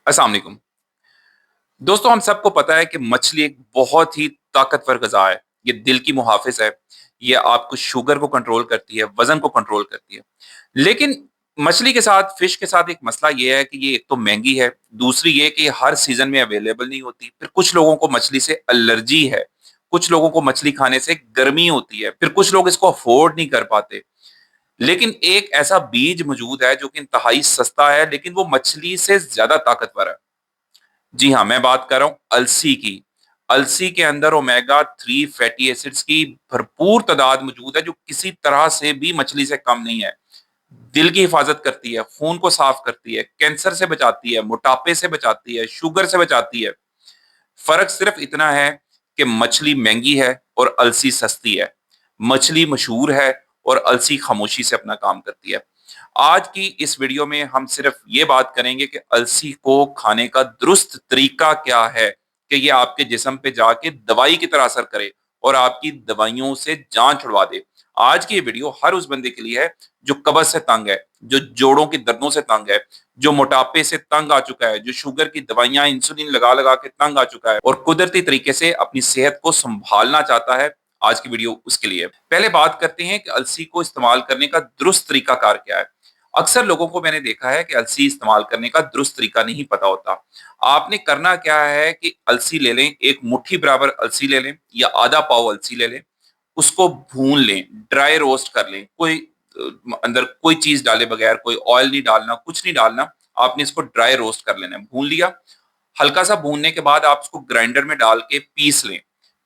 अस्सलाम वालेकुम। दोस्तों, हम सबको पता है कि मछली एक बहुत ही ताकतवर ग़िज़ा है। ये दिल की मुहाफ़िज़ है। ये आपको शुगर को कंट्रोल करती है, वज़न को कंट्रोल करती है। लेकिन मछली के साथ, फ़िश के साथ एक मसला ये है कि ये एक तो महँगी है, दूसरी ये कि हर सीज़न में अवेलेबल नहीं होती। फिर कुछ लोगों को मछली से एलर्जी है, कुछ लोगों को मछली खाने से गर्मी होती है, फिर कुछ लोग इसको अफ़ोर्ड नहीं कर पाते। लेकिन एक ऐसा बीज मौजूद है जो कि इंतहाई सस्ता है, लेकिन वो मछली से ज़्यादा ताकतवर है। जी हाँ, मैं बात कर रहा हूँ अलसी की। अलसी के अंदर ओमेगा 3 फैटी एसिड्स की भरपूर तादाद मौजूद है, जो किसी तरह से भी मछली से कम नहीं है। दिल की हिफाज़त करती है, खून को साफ करती है, कैंसर से बचाती है, मोटापे से बचाती है, शुगर से बचाती है। फ़र्क सिर्फ़ इतना है कि मछली महँगी है और अलसी सस्ती है। मछली मशहूर है और अलसी खामोशी से अपना काम करती है। आज की इस वीडियो में हम सिर्फ ये बात करेंगे कि अलसी को खाने का दुरुस्त तरीका क्या है कि ये आपके जिस्म पे जाके दवाई की तरह असर करे और आपकी दवाइयों से जान छुड़वा दे। आज की ये वीडियो हर उस बंदे के लिए है जो कब्ज़ से तंग है, जो जोड़ों की दर्दों से तंग है, जो मोटापे से तंग आ चुका है, जो शुगर की दवाइयाँ इंसुलिन लगा-लगा के तंग आ चुका है और कुदरती तरीके से अपनी सेहत को सँभालना चाहता है। आज की वीडियो उसके लिए है। पहले बात करते हैं कि अलसी को इस्तेमाल करने का दुरुस्त तरीकाकार क्या है? अक्सर लोगों को मैंने देखा है कि अलसी इस्तेमाल करने का दुरुस्त तरीका नहीं पता होता। आपने करना क्या है कि अलसी ले लें, एक मुट्ठी बराबर अलसी ले लें या आधा पाव अलसी ले लें, उसको भून लें, ड्राई रोस्ट कर लें। कोई अंदर कोई चीज़ डाले बगैर, कोई ऑयल नहीं डालना, कुछ नहीं डालना, आपने इसको ड्राई रोस्ट कर लेना है। भून लिया, हल्का-सा भूनने के बाद आप इसको ग्राइंडर में डाल के पीस लें।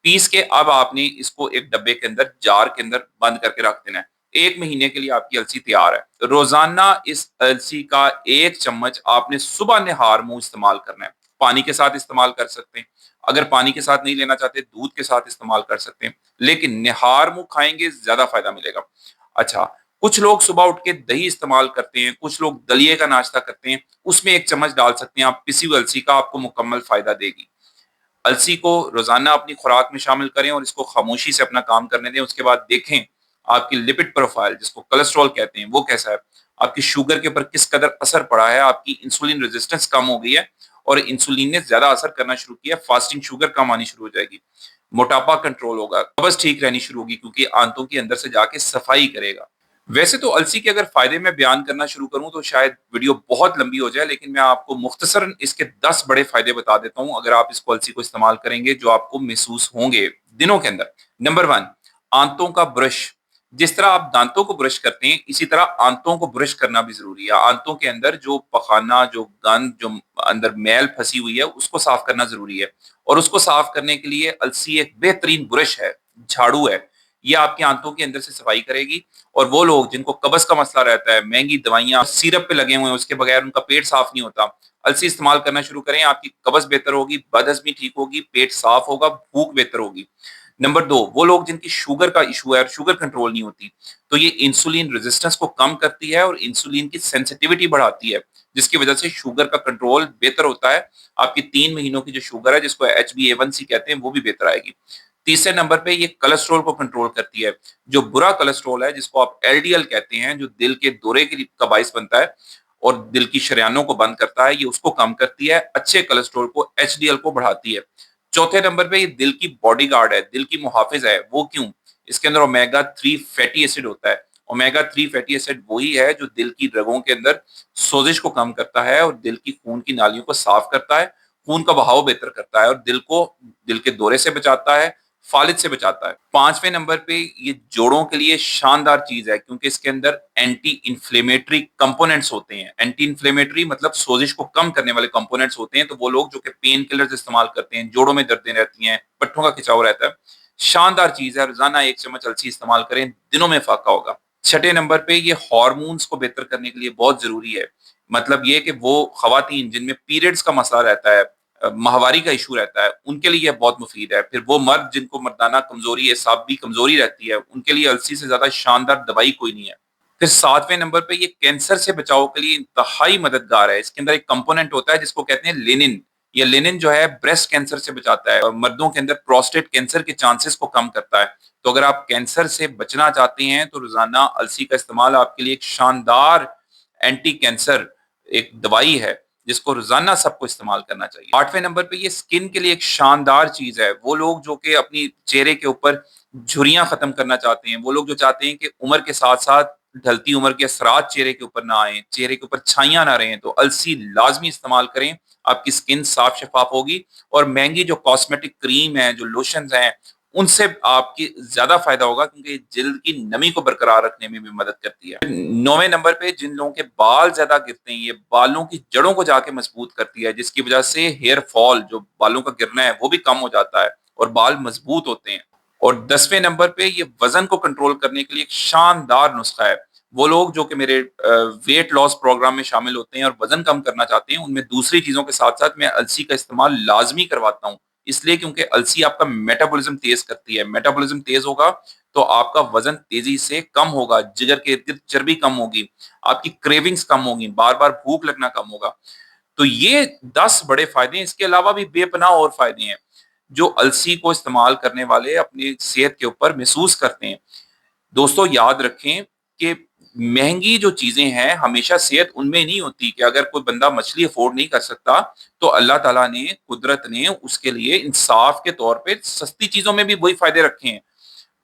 पीस के अब आपने इसको एक डब्बे के अंदर, जार के अंदर बंद करके रख देना है। 1 महीने के लिए आपकी अलसी तैयार है। रोज़ाना इस अलसी का 1 चम्मच आपने सुबह निहार-मुँह इस्तेमाल करना है। पानी के साथ इस्तेमाल कर सकते हैं। अगर पानी के साथ नहीं लेना चाहते, दूध के साथ इस्तेमाल कर सकते हैं। लेकिन निहार-मुँह खाएँगे, ज़्यादा फ़ायदा मिलेगा। अच्छा, कुछ लोग सुबह उठ के दही इस्तेमाल करते हैं, कुछ लोग दलिए का नाश्ता करते हैं, उसमें 1 चम्मच डाल सकते हैं आप पिसी हुई अलसी का, आपको मुकम्मल फ़ायदा देगी। अलसी को रोज़ाना अपनी खुराक में शामिल करें और इसको खामोशी से अपना काम करने दें। उसके बाद देखें आपकी लिपिड प्रोफ़ाइल, जिसको कोलेस्टेरॉल कहते हैं, वो कैसा है? आपकी शुगर के ऊपर किस कदर असर पड़ा है? आपकी इंसुलिन रेज़िस्टेंस कम हो गई है और इंसुलिन ने ज़्यादा असर करना शुरू किया है, फ़ास्टिंग शुगर कम आनी शुरू हो जाएगी। मोटापा कंट्रोल होगा, कब्ज़ ठीक रहनी शुरू होगी क्योंकि आंतों के अंदर से जाके सफाई करेगा। वैसे तो अलसी के अगर फ़ायदे मैं बयान करना शुरू करूँ तो शायद वीडियो बहुत लंबी हो जाए, लेकिन मैं आपको मुख्तसरन इसके 10 बड़े फ़ायदे बता देता हूँ, अगर आप इसको अलसी को इस्तेमाल करेंगे, जो आपको महसूस होंगे दिनों के अंदर। नंबर 1, आंतों का ब्रश। जिस तरह आप दांतों को ब्रश करते हैं, इसी तरह आंतों को ब्रश करना भी ज़रूरी है। आंतों के अंदर जो पखाना, जो गंद, जो अंदर मैल फँसी हुई है, उसको साफ़ करना ज़रूरी है और उसको साफ़ करने के लिए अलसी एक बेहतरीन ब्रश है, झाड़ू है। ये आपकी आंतों के अंदर से सफाई करेगी और वो लोग जिनको कब्ज़ का मसला रहता है, महँगी दवाइयाँ, सिरप पे लगे हुए हैं, उसके बगैर उनका पेट साफ़ नहीं होता, अलसी इस्तेमाल करना शुरू करें, आपकी कब्ज़ बेहतर होगी, बदहज़मी ठीक होगी, पेट साफ़ होगा, भूख बेहतर होगी। नंबर 2, वो लोग जिनकी शुगर का इश्यू है और शुगर कंट्रोल नहीं होती, तो ये इंसुलिन रेज़िस्टेंस को कम करती है और इंसुलिन की सेंसिटिविटी बढ़ाती है, जिसकी वजह से शुगर का कंट्रोल बेहतर होता है। आपकी 3 महीनों की जो शुगर है, जिसको HbA1c कहते हैं, वो भी बेहतर आएगी। तीसरे नंबर पे ये कोलेस्ट्रॉल को कंट्रोल करती है। जो बुरा कोलेस्ट्रॉल है, जिसको आप एलडीएल कहते हैं, जो दिल के दौरे का बाइस बनता है और दिल की शरेयानों को बंद करता है, ये उसको कम करती है। अच्छे कोलेस्ट्रॉल को, एचडीएल को बढ़ाती है। चौथे नंबर पे ये दिल की बॉडीगार्ड है, दिल की मुहाफ़िज़ है। वो क्यों? इसके अंदर ओमेगा 3 फैटी एसिड होता है। ओमेगा 3 फैटी एसिड वही है जो दिल की रगों के अंदर सोज़िश को कम करता है और दिल की खून की नालियों को साफ़ करता है, खून का बहाव बेहतर करता है और दिल के दौरे से बचाता है, फ़ालिज से बचाता है। 5वें नंबर पे ये जोड़ों के लिए शानदार चीज़ है क्योंकि इसके अंदर एंटी इन्फ्लेमेटरी कंपोनेंट्स होते हैं। एंटी इन्फ्लेमेटरी मतलब सोज़िश को कम करने वाले कंपोनेंट्स होते हैं, तो वो लोग जो कि पेन किलर्स इस्तेमाल करते हैं, जोड़ों में दर्दें रहती हैं, पट्ठों का खिंचाव रहता है, शानदार चीज़ है। रोज़ाना 1 चम्मच अलसी इस्तेमाल करें, दिनों में फ़ाक़ा होगा। छठे नंबर पे ये हार्मोन्स को बेहतर करने के लिए बहुत ज़रूरी है। मतलब ये कि वो ख़वातीन जिनमें पीरियड्स का मसला रहता है, माहवारी का इशू रहता है, उनके लिए ये बहुत मुफीद है। फिर वो मर्द जिनको मर्दाना कमज़ोरी, एसाबी कमज़ोरी रहती है, उनके लिए अलसी से ज़्यादा शानदार दवाई कोई नहीं है। फिर 7वें नंबर पे ये कैंसर से बचाव के लिए इंतहाई मददगार है। इसके अंदर एक कंपोनेंट होता है जिसको कहते हैं लिनिन। ये लिनिन जो है ब्रेस्ट कैंसर से बचाता है और मर्दों के अंदर प्रोस्टेट कैंसर के चांसेस को कम करता है। तो अगर आप कैंसर से बचना चाहते हैं तो रोज़ाना अलसी का इस्तेमाल आपके लिए एक शानदार एंटी कैंसर एक दवाई है, جس کو روزانہ سب کو استعمال کرنا چاہیے۔ 8ویں نمبر پہ یہ اسکن کے لیے ایک شاندار چیز ہے۔ وہ لوگ جو کہ اپنی چہرے کے اوپر جھریاں ختم کرنا چاہتے ہیں، وہ لوگ جو چاہتے ہیں کہ عمر کے ساتھ ساتھ ڈھلتی عمر کے اثرات چہرے کے اوپر نہ آئیں، چہرے کے اوپر چھائیاں نہ رہیں، تو السی لازمی استعمال کریں۔ آپ کی اسکن صاف شفاف ہوگی، اور مہنگی جو کاسمیٹک کریم ہیں، جو لوشنز ہیں، ان سے آپ کی زیادہ فائدہ ہوگا، کیونکہ جلد کی نمی کو برقرار رکھنے میں بھی مدد کرتی ہے۔ 9ویں نمبر پہ جن لوگوں کے بال زیادہ گرتے ہیں، یہ بالوں کی جڑوں کو جا کے مضبوط کرتی ہے، جس کی وجہ سے ہیئر فال، جو بالوں کا گرنا ہے، وہ بھی کم ہو جاتا ہے اور بال مضبوط ہوتے ہیں۔ اور 10ویں نمبر پہ یہ وزن کو کنٹرول کرنے کے لیے ایک شاندار نسخہ ہے۔ وہ لوگ جو کہ میرے ویٹ لاس پروگرام میں شامل ہوتے ہیں اور وزن کم کرنا چاہتے ہیں، ان میں دوسری چیزوں کے ساتھ ساتھ میں السی کا استعمال لازمی کرواتا ہوں، اس لیے کیونکہ السی آپ کا میٹابولزم تیز کرتی ہے۔ میٹابولزم تیز ہوگا تو آپ کا وزن تیزی سے کم ہوگا، جگر کے ارد گرد چربی کم ہوگی، آپ کی کریونگز کم ہوگی، بار بار بھوک لگنا کم ہوگا۔ تو یہ 10 بڑے فائدے ہیں۔ اس کے علاوہ بھی بے پناہ اور فائدے ہیں جو السی کو استعمال کرنے والے اپنی صحت کے اوپر محسوس کرتے ہیں۔ دوستو یاد رکھیں کہ مہنگی جو چیزیں ہیں، ہمیشہ صحت ان میں نہیں ہوتی کہ اگر کوئی بندہ مچھلی افورڈ نہیں کر سکتا تو اللہ تعالیٰ نے، قدرت نے اس کے لیے انصاف کے طور پہ سستی چیزوں میں بھی وہی فائدے رکھے ہیں۔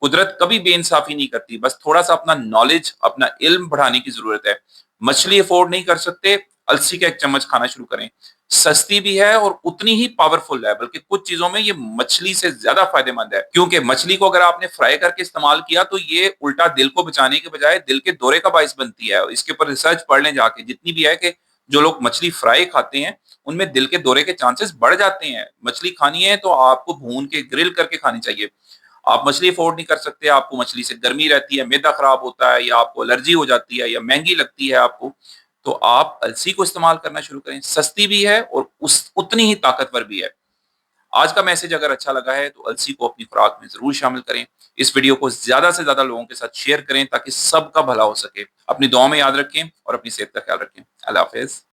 قدرت کبھی بے انصافی نہیں کرتی، بس تھوڑا سا اپنا نالج، اپنا علم بڑھانے کی ضرورت ہے۔ مچھلی افورڈ نہیں کر سکتے، السی کا ایک چمچ کھانا شروع کریں۔ سستی بھی ہے اور اتنی ہی پاورفل ہے، بلکہ کچھ چیزوں میں یہ مچھلی سے زیادہ فائدہ مند ہے، کیونکہ مچھلی کو اگر آپ نے فرائی کر کے استعمال کیا تو یہ الٹا دل کو بچانے کے بجائے دل کے دورے کا باعث بنتی ہے۔ اس کے اوپر ریسرچ پڑھ لیں جا کے، جتنی بھی ہے، کہ جو لوگ مچھلی فرائی کھاتے ہیں ان میں دل کے دورے کے چانسز بڑھ جاتے ہیں۔ مچھلی کھانی ہے تو آپ کو بھون کے، گرل کر کے کھانی چاہیے۔ آپ مچھلی افورڈ نہیں کر سکتے، آپ کو مچھلی سے گرمی رہتی ہے، معدہ خراب ہوتا ہے، یا آپ کو الرجی ہو جاتی ہے، یا مہنگی لگتی ہے آپ کو، تو آپ السی کو استعمال کرنا شروع کریں۔ سستی بھی ہے اور اتنی ہی طاقتور بھی ہے۔ آج کا میسج اگر اچھا لگا ہے تو السی کو اپنی خوراک میں ضرور شامل کریں۔ اس ویڈیو کو زیادہ سے زیادہ لوگوں کے ساتھ شیئر کریں تاکہ سب کا بھلا ہو سکے۔ اپنی دعاؤں میں یاد رکھیں اور اپنی صحت کا خیال رکھیں۔ اللہ حافظ۔